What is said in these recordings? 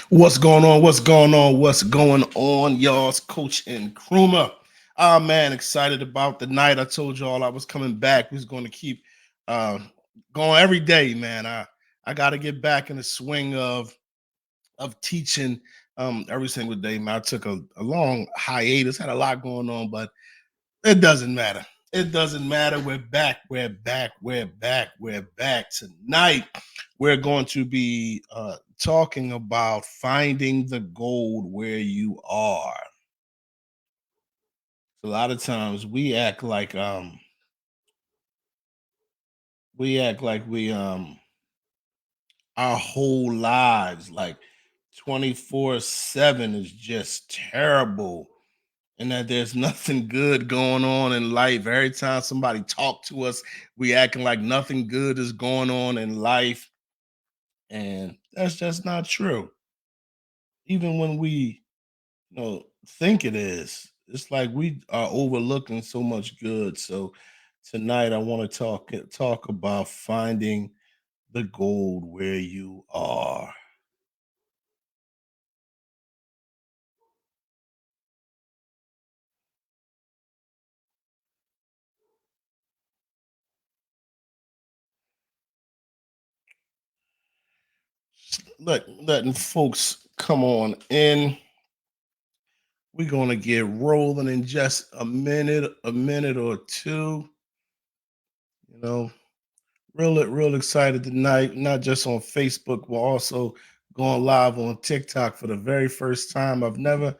What's going on? What's going on? What's going on, y'all? It's Coach Nkrumah. Ah, man, excited about the night. I told y'all I was coming back. We was going to keep uh, going every day, man. I got to get back in the swing of teaching every single day, man. I took a long hiatus, had a lot going on, but it doesn't matter. It doesn't matter. We're back. We're back. We're back. We're back. Tonight, we're going to be talking about finding the gold where you are. A lot of times we act like we our whole lives like 24/7 is just terrible and that there's nothing good going on in life. Every time somebody talk to us, we acting like nothing good is going on in life, and that's just not true. Even when we, think it is, it's like we are overlooking so much good. So tonight, I want to talk about finding the gold where you are. Letting folks come on in. We're gonna get rolling in just a minute or two. You know, real excited tonight. Not just on Facebook, we're also going live on TikTok for the very first time. I've never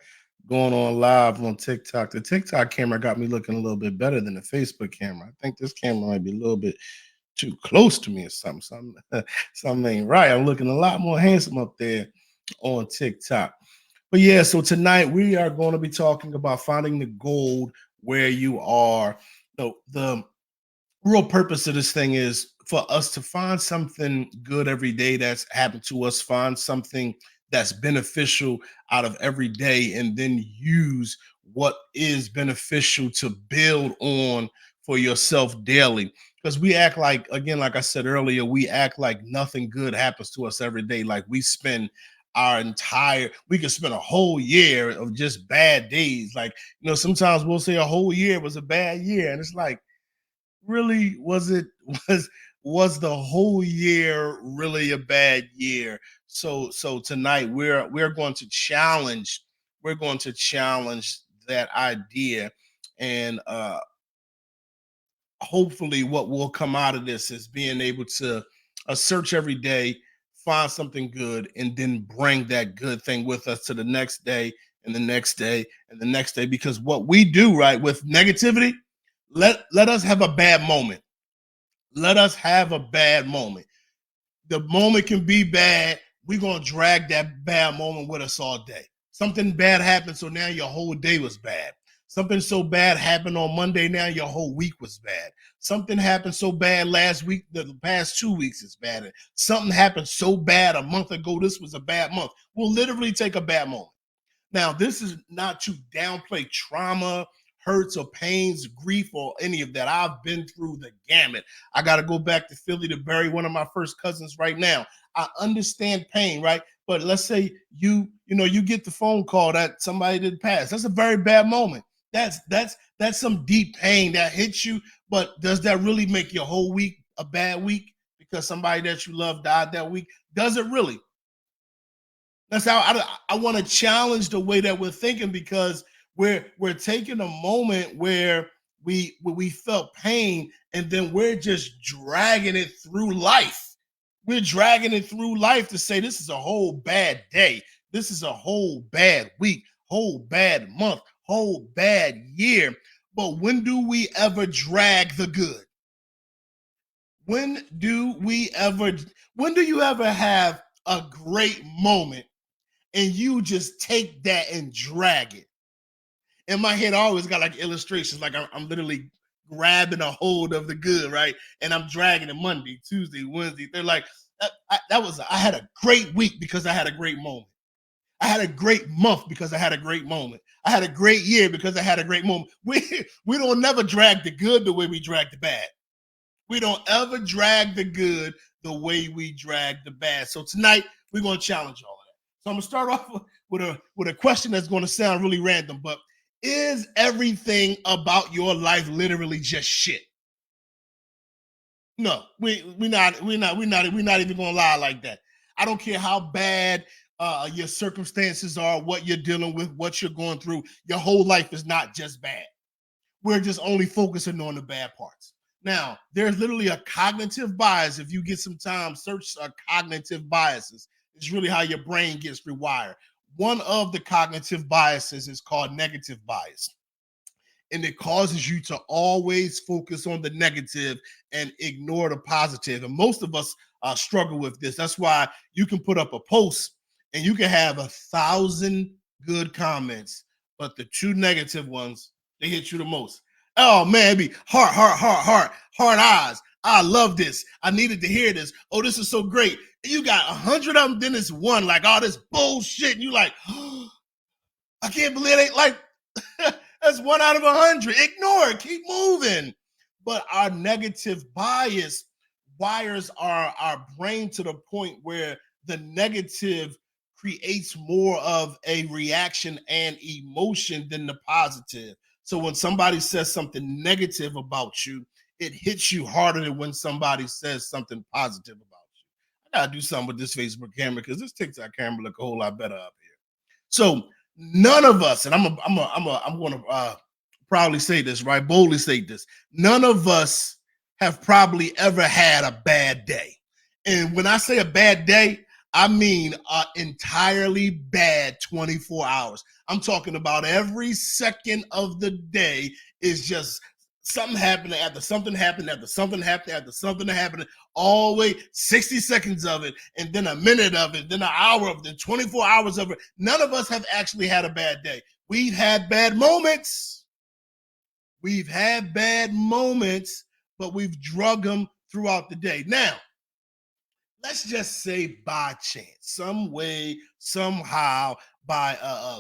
gone on live on TikTok. The TikTok camera got me looking a little bit better than the Facebook camera. I think this camera might be a little bit too close to me or something. Something ain't right. I'm looking a lot more handsome up there on TikTok. But yeah, so tonight we are going to be talking about finding the gold where you are. The real purpose of this thing is for us to find something good every day that's happened to us, find something that's beneficial out of every day, and then use what is beneficial to build on for yourself daily. Because we act like, again, like I said earlier, we act like nothing good happens to us every day. Like we could spend a whole year of just bad days. Like, sometimes we'll say a whole year was a bad year. And it's like, really, was was the whole year really a bad year? So tonight we're going to challenge that idea, and hopefully what will come out of this is being able to search every day, find something good, and then bring that good thing with us to the next day and the next day and the next day. Because what we do, right, with negativity, let us have a bad moment. Let us have a bad moment. The moment can be bad. We're going to drag that bad moment with us all day. Something bad happened, so now your whole day was bad. Something so bad happened on Monday, now your whole week was bad. Something happened so bad last week, the past 2 weeks is bad. Something happened so bad a month ago, this was a bad month. We'll literally take a bad moment. Now, this is not to downplay trauma, hurts, or pains, grief, or any of that. I've been through the gamut. I got to go back to Philly to bury one of my first cousins right now. I understand pain, right? But let's say you get the phone call that somebody did pass. That's a very bad moment. That's some deep pain that hits you. But does that really make your whole week a bad week because somebody that you love died that week? Does it really? That's how I want to challenge the way that we're thinking, because we're taking a moment where we felt pain, and then we're just dragging it through life. We're dragging it through life to say this is a whole bad day. This is a whole bad week, whole bad month, whole bad year. But when do we ever drag the good? When do we ever when do you ever have a great moment and you just take that and drag it? In my head, I always got like illustrations, like I'm literally grabbing a hold of the good, right? And I'm dragging it Monday, Tuesday, Wednesday. They're like, I had a great week because I had a great moment. I had a great month because I had a great moment. I had a great year because I had a great moment. We don't never drag the good the way we drag the bad. We don't ever drag the good the way we drag the bad. So tonight we're gonna challenge all of that. So I'm gonna start off with a question that's going to sound really random, but is everything about your life literally just shit? No, we're not even gonna lie like that. I don't care how bad your circumstances are, what you're dealing with, what you're going through. Your whole life is not just bad. We're just only focusing on the bad parts. Now, there's literally a cognitive bias. If you get some time, search cognitive biases. It's really how your brain gets rewired. One of the cognitive biases is called negative bias, and it causes you to always focus on the negative and ignore the positive. And most of us struggle with this. That's why you can put up a post and you can have 1,000 good comments, but the two negative ones, they hit you the most. Oh man, it'd be heart eyes. I love this. I needed to hear this. Oh, this is so great. And you got 100 of them, then it's one like all this bullshit. And you like, oh, I can't believe it. Like, that's 1 out of 100. Ignore it. Keep moving. But our negative bias wires our brain to the point where the negative creates more of a reaction and emotion than the positive. So when somebody says something negative about you, it hits you harder than when somebody says something positive about you. I gotta do something with this Facebook camera because this TikTok camera look a whole lot better up here. So none of us, and I'm going to proudly say this, right? Boldly say this. None of us have probably ever had a bad day. And when I say a bad day, I mean entirely bad 24 hours. I'm talking about every second of the day is just something happening after something happened after something happened after something happened, all the way 60 seconds of it, and then a minute of it, then an hour of it, then 24 hours of it. None of us have actually had a bad day. We've had bad moments. We've had bad moments, but we've drug them throughout the day. Now, let's just say by chance, some way, somehow, by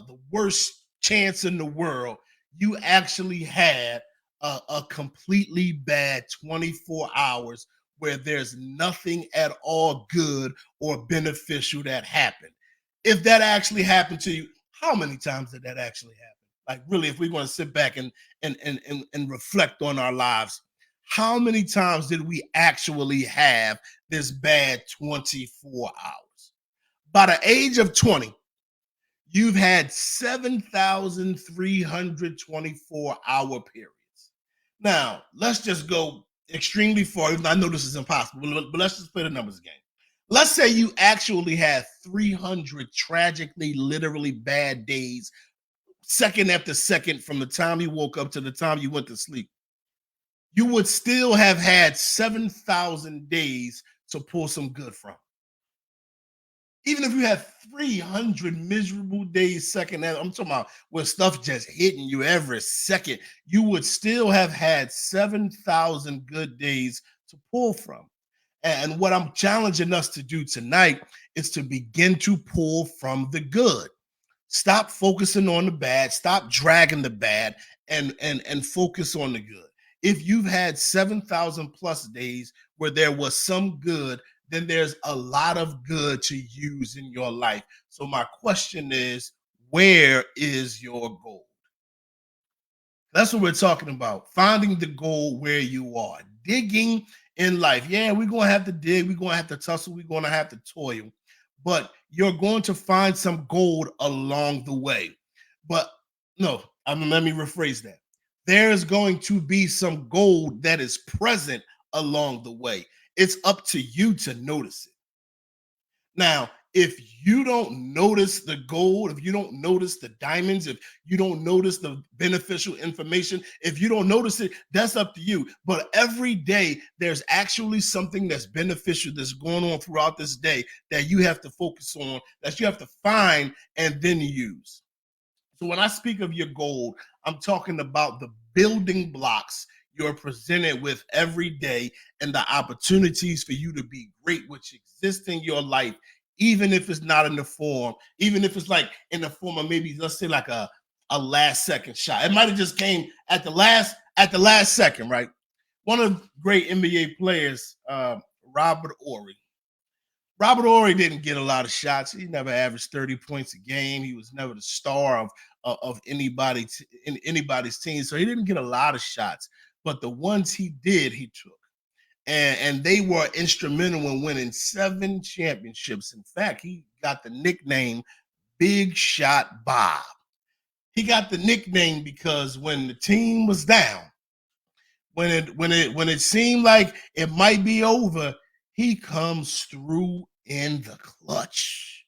the worst chance in the world, you actually had a completely bad 24 hours where there's nothing at all good or beneficial that happened. If that actually happened to you, how many times did that actually happen? Like, really, if we're going to sit back and reflect on our lives, how many times did we actually have this bad 24 hours? By the age of 20, you've had 7,324-hour periods. Now, let's just go extremely far. I know this is impossible, but let's just play the numbers game. Let's say you actually had 300 tragically, literally bad days, second after second, from the time you woke up to the time you went to sleep. You would still have had 7,000 days to pull some good from. Even if you had 300 miserable days, second, I'm talking about where stuff just hitting you every second, you would still have had 7,000 good days to pull from. And what I'm challenging us to do tonight is to begin to pull from the good. Stop focusing on the bad, stop dragging the bad, and focus on the good. If you've had 7,000 plus days where there was some good, then there's a lot of good to use in your life. So my question is, where is your goal? That's what we're talking about. Finding the goal where you are. Digging in life. Yeah, we're going to have to dig. We're going to have to tussle. We're going to have to toil. But you're going to find some gold along the way. But no, let me rephrase that. There's going to be some gold that is present along the way. It's up to you to notice it. Now, if you don't notice the gold, if you don't notice the diamonds, if you don't notice the beneficial information, if you don't notice it, that's up to you. But every day, there's actually something that's beneficial that's going on throughout this day that you have to focus on, that you have to find and then use. So when I speak of your gold, I'm talking about the building blocks you're presented with every day and the opportunities for you to be great, which exist in your life, even if it's not in the form, even if it's like in the form of maybe, let's say, like a last second shot. It might have just came at the last second, right? One of the great NBA players, Robert Ory, Robert Ory didn't get a lot of shots. He never averaged 30 points a game. He was never the star of anybody's team. So he didn't get a lot of shots. But the ones he did, he took. And they were instrumental in winning 7 championships. In fact, he got the nickname Big Shot Bob. He got the nickname because when the team was down, when it seemed like it might be over, he comes through in the clutch.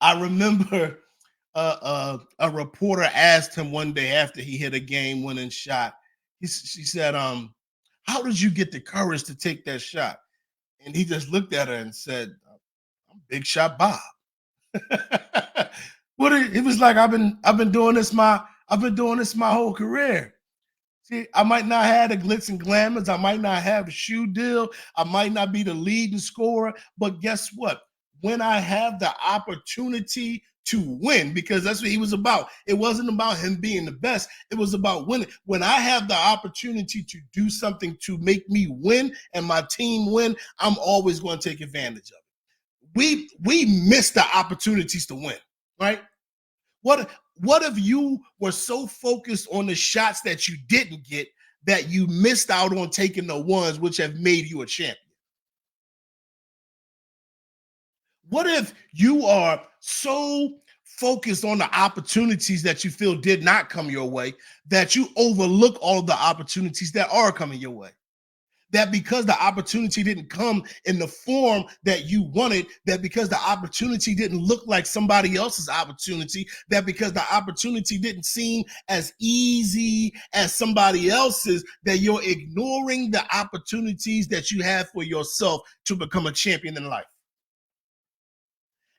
I remember a reporter asked him one day after he hit a game-winning shot. She said, "How did you get the courage to take that shot?" And he just looked at her and said, "I'm Big Shot Bob." It was like I've been doing this my whole career. See, I might not have the glitz and glamours. I might not have the shoe deal. I might not be the leading scorer. But guess what? When I have the opportunity to win, because that's what he was about. It wasn't about him being the best. It was about winning. When I have the opportunity to do something to make me win and my team win, I'm always going to take advantage of it. We miss the opportunities to win, right? What if you were so focused on the shots that you didn't get that you missed out on taking the ones which have made you a champion? What if you are so focused on the opportunities that you feel did not come your way that you overlook all the opportunities that are coming your way? That because the opportunity didn't come in the form that you wanted, that because the opportunity didn't look like somebody else's opportunity, that because the opportunity didn't seem as easy as somebody else's, that you're ignoring the opportunities that you have for yourself to become a champion in life.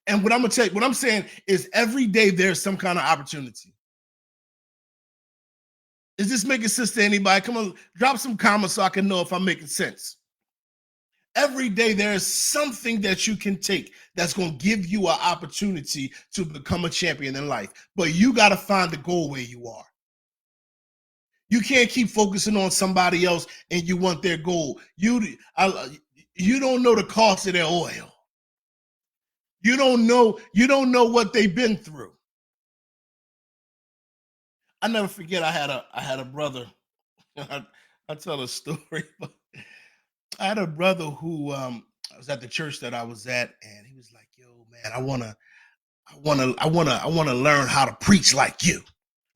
And what I'm gonna tell you, what I'm saying is every day there's some kind of opportunity. Is this making sense to anybody? Come on, drop some comments so I can know if I'm making sense. Every day there's something that you can take that's going to give you an opportunity to become a champion in life. But you got to find the goal where you are. You can't keep focusing on somebody else and you want their goal. You don't know the cost of their oil. You don't know what they've been through. I never forget I had a brother. I tell a story. I had a brother who was at the church that I was at, and he was like, "Yo, man, I wanna learn how to preach like you.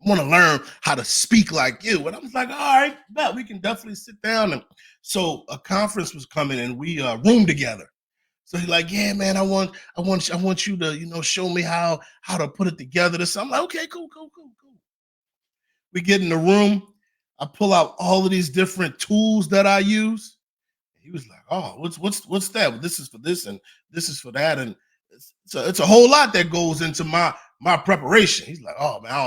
I want to learn how to speak like you." And I was like, "All right, bet we can definitely sit down." And so a conference was coming, and we roomed together. So he's like, "Yeah, man, I want you to, show me how to put it together." So I'm like, "Okay, cool, cool, cool, cool." We get in the room. I pull out all of these different tools that I use. He was like, "Oh, what's that? Well, this is for this and this is for that, and it's a whole lot that goes into my preparation." He's like, "Oh man, I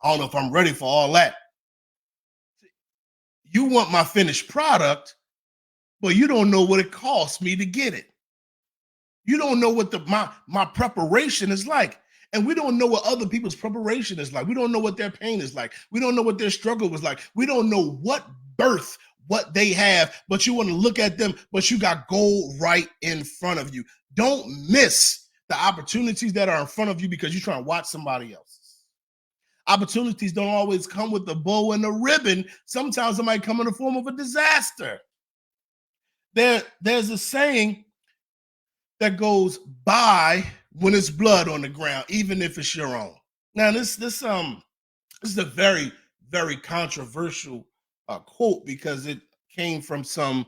don't know if I'm ready for all that." You want my finished product, but you don't know what it costs me to get it. You don't know what my preparation is like. And we don't know what other people's preparation is like. We don't know what their pain is like. We don't know what their struggle was like. We don't know what they have, but you want to look at them, but you got gold right in front of you. Don't miss the opportunities that are in front of you because you're trying to watch somebody else's. Opportunities don't always come with the bow and the ribbon. Sometimes it might come in the form of a disaster. There's a saying that goes by when it's blood on the ground, even if it's your own. Now, this is a very, very controversial quote because it came from some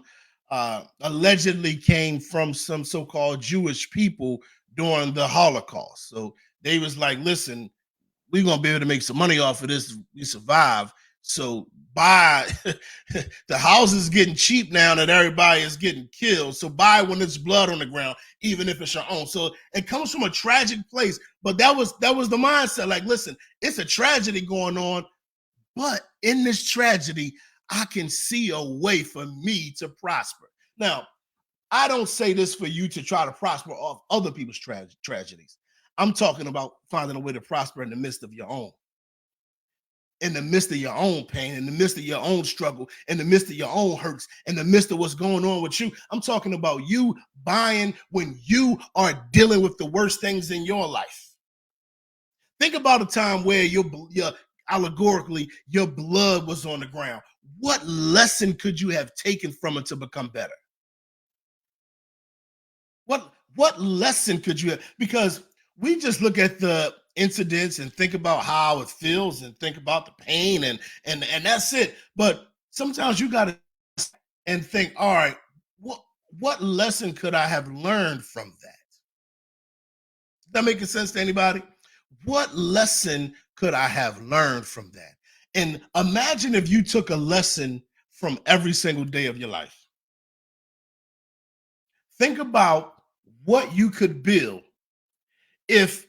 allegedly came from some so-called Jewish people during the Holocaust. So they was like, "Listen, we're gonna be able to make some money off of this if we survive. So buy the house is getting cheap now that everybody is getting killed. So buy when there's blood on the ground, even if it's your own." So it comes from a tragic place, but that was the mindset. Like, listen, it's a tragedy going on, but in this tragedy, I can see a way for me to prosper. Now, I don't say this for you to try to prosper off other people's tragedies. I'm talking about finding a way to prosper in the midst of your own. in the midst of your own pain, in the midst of your own struggle, in the midst of your own hurts, in the midst of what's going on with you. I'm talking about you buying when you are dealing with the worst things in your life. Think about a time where your allegorically your blood was on the ground. What lesson could you have taken from it to become better? What lesson could you have? Because we just look at the incidents and think about how it feels and think about the pain and that's it. But sometimes you got to and think, all right, what lesson could I have learned from that? Is that making sense to anybody? What lesson could I have learned from that? And imagine if you took a lesson from every single day of your life. Think about what you could build if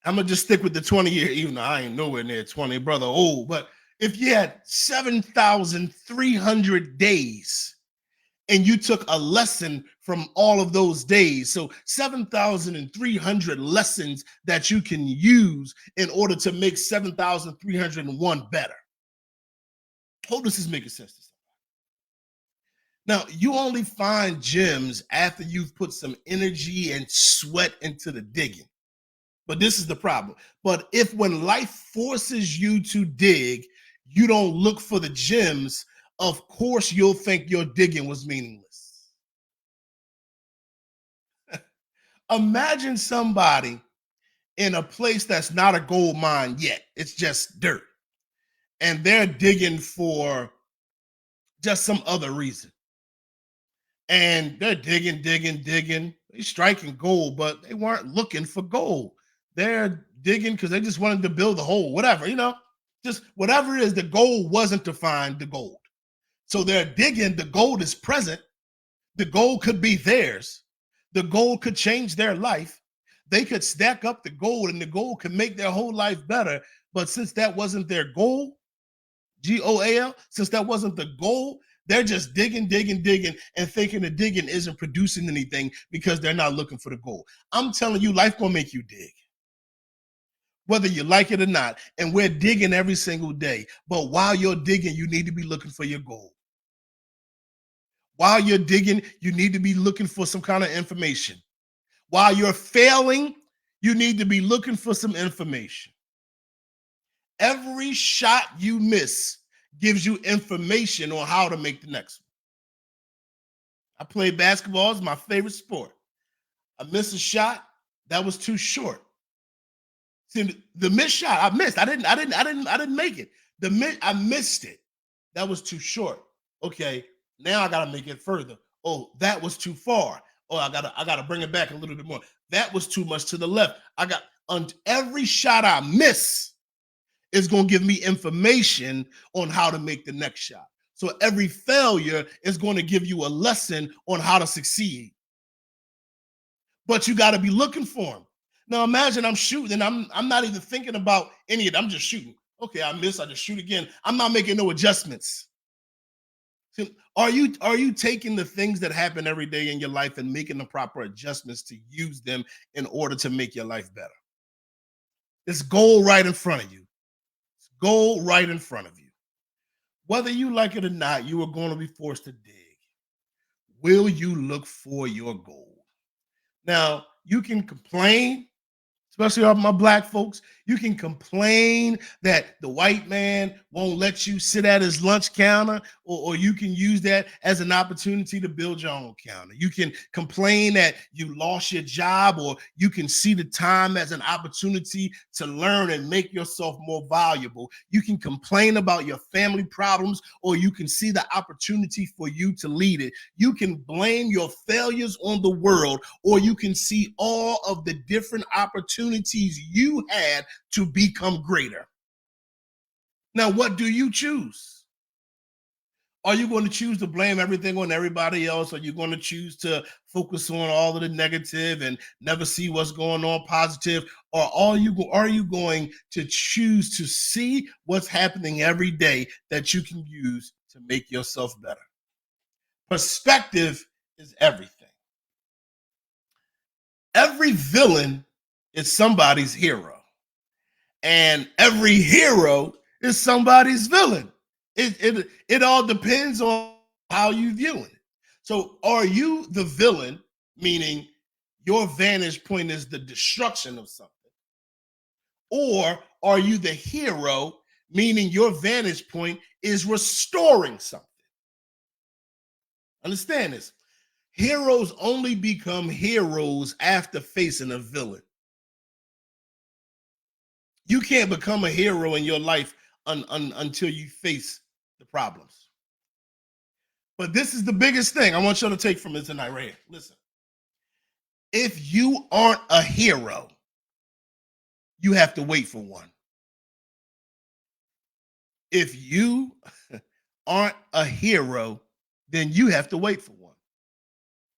I'm gonna just stick with the 20 year, even though I ain't nowhere near 20, brother. Old, but if you had 7,300 days and you took a lesson from all of those days, so 7,300 lessons that you can use in order to make 7,301 better. Hope this is making sense to somebody. Now, you only find gems after you've put some energy and sweat into the digging. But this is the problem. But if when life forces you to dig, you don't look for the gems, of course you'll think your digging was meaningless. Imagine somebody in a place that's not a gold mine yet, it's just dirt, and they're digging for just some other reason. And they're digging, digging, digging. They're striking gold, but they weren't looking for gold. They're digging because they just wanted to build a hole, whatever, just whatever it is. The goal wasn't to find the gold. So they're digging. The gold is present. The gold could be theirs. The gold could change their life. They could stack up the gold, and the gold could make their whole life better. But since that wasn't their goal, GOAL, since that wasn't the goal, they're just digging, digging, digging, and thinking the digging isn't producing anything because they're not looking for the goal. I'm telling you, life gonna make you dig, whether you like it or not. And we're digging every single day. But while you're digging, you need to be looking for your goal. While you're digging, you need to be looking for some kind of information. While you're failing, you need to be looking for some information. Every shot you miss gives you information on how to make the next one. I played basketball, it's my favorite sport. I missed a shot that was too short. See, the missed shot, I missed. I didn't make it. I missed it. That was too short. Okay, now I gotta make it further. Oh, that was too far. Oh, I gotta bring it back a little bit more. That was too much to the left. On every shot I miss is going to give me information on how to make the next shot. So every failure is going to give you a lesson on how to succeed. But you got to be looking for them. Now imagine I'm shooting and I'm not even thinking about any of it. I'm just shooting. Okay, I miss. I just shoot again. I'm not making no adjustments. So are you taking the things that happen every day in your life and making the proper adjustments to use them in order to make your life better? It's goal right in front of you. It's goal right in front of you. Whether you like it or not, you are going to be forced to dig. Will you look for your goal? Now, you can complain, especially all my black folks. You can complain that the white man won't let you sit at his lunch counter, or you can use that as an opportunity to build your own counter. You can complain that you lost your job, or you can see the time as an opportunity to learn and make yourself more valuable. You can complain about your family problems, or you can see the opportunity for you to lead it. You can blame your failures on the world, or you can see all of the different opportunities you had to become greater. Now, what do you choose? Are you going to choose to blame everything on everybody else? Are you going to choose to focus on all of the negative and never see what's going on positive? Or are you going to choose to see what's happening every day that you can use to make yourself better? Perspective is everything. Every villain is somebody's hero. And every hero is somebody's villain. It all depends on how you viewing it. So are you the villain, meaning your vantage point is the destruction of something? Or are you the hero, meaning your vantage point is restoring something? Understand this. Heroes only become heroes after facing a villain. You can't become a hero in your life until you face the problems. But this is the biggest thing I want you to take from this tonight, right here. Listen, if you aren't a hero, you have to wait for one. If you aren't a hero, then you have to wait for one.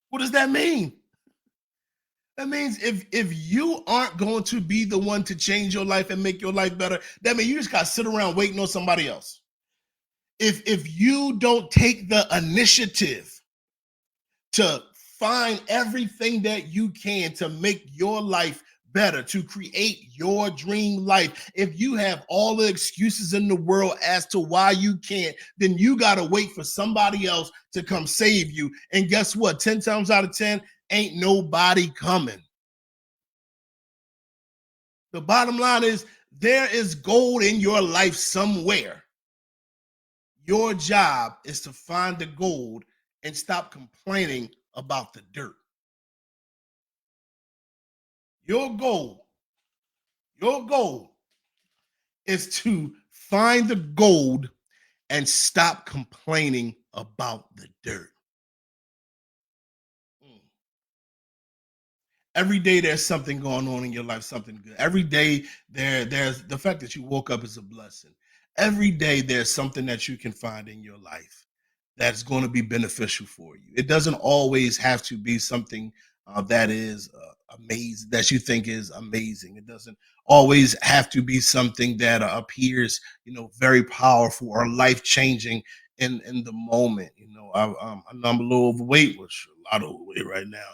What does that mean? That means if you aren't going to be the one to change your life and make your life better, that means you just gotta sit around waiting on somebody else. If you don't take the initiative to find everything that you can to make your life better, to create your dream life. If you have all the excuses in the world as to why you can't, then you got to wait for somebody else to come save you. And guess what? 10 times out of 10, ain't nobody coming. The bottom line is there is gold in your life somewhere. Your job is to find the gold and stop complaining about the dirt. Your goal, your goal is to find the gold and stop complaining about the dirt. Mm. Every day there's something going on in your life, something good. Every day there's the fact that you woke up is a blessing. Every day there's something that you can find in your life that's going to be beneficial for you. It doesn't always have to be something that is amazing, that you think is amazing. It doesn't always have to be something that appears, very powerful or life changing in the moment. I know I'm a little overweight, which a lot overweight right now.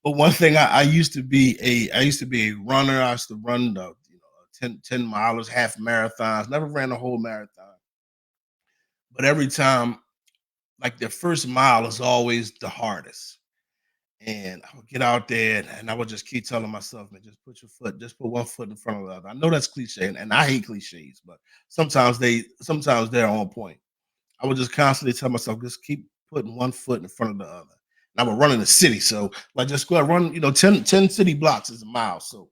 But one thing I used to be a runner. I used to run the 10 milers, half marathons. Never ran a whole marathon, but every time, like, the first mile is always the hardest. And I would get out there and I would just keep telling myself, man, just put one foot in front of the other. I know that's cliche, and I hate cliches, but sometimes they're on point. I would just constantly tell myself, just keep putting one foot in front of the other. And I would run in the city. So like just go out, run, 10 city blocks is a mile. So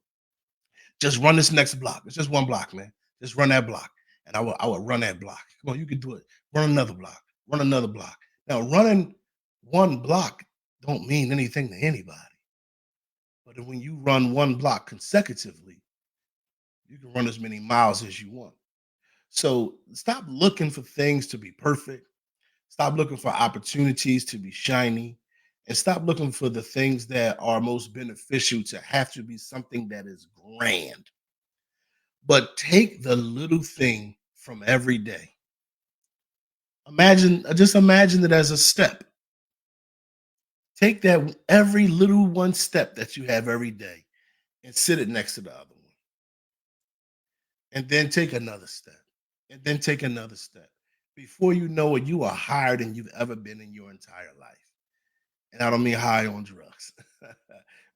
just run this next block. It's just one block, man. Just run that block. And I would run that block. Come on, you can do it. Run another block. Run another block. Now, running one block don't mean anything to anybody. But when you run one block consecutively, you can run as many miles as you want. So stop looking for things to be perfect. Stop looking for opportunities to be shiny. And stop looking for the things that are most beneficial to have to be something that is grand. But take the little thing from every day. Just imagine it as a step. Take that every little one step that you have every day and sit it next to the other one. And then take another step. And then take another step. Before you know it, you are higher than you've ever been in your entire life. And I don't mean high on drugs.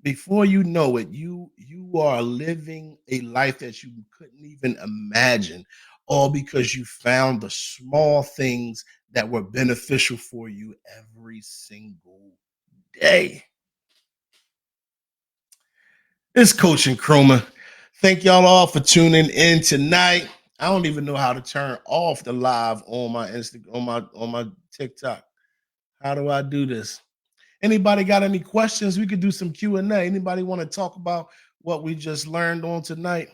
Before you know it, you are living a life that you couldn't even imagine, all because you found the small things that were beneficial for you every single day. It's Coach Nkrumah. Thank y'all all for tuning in tonight. I don't even know how to turn off the live on my on my TikTok. How do I do this? Anybody got any questions? We could do some Q&A. Anybody want to talk about what we just learned on tonight?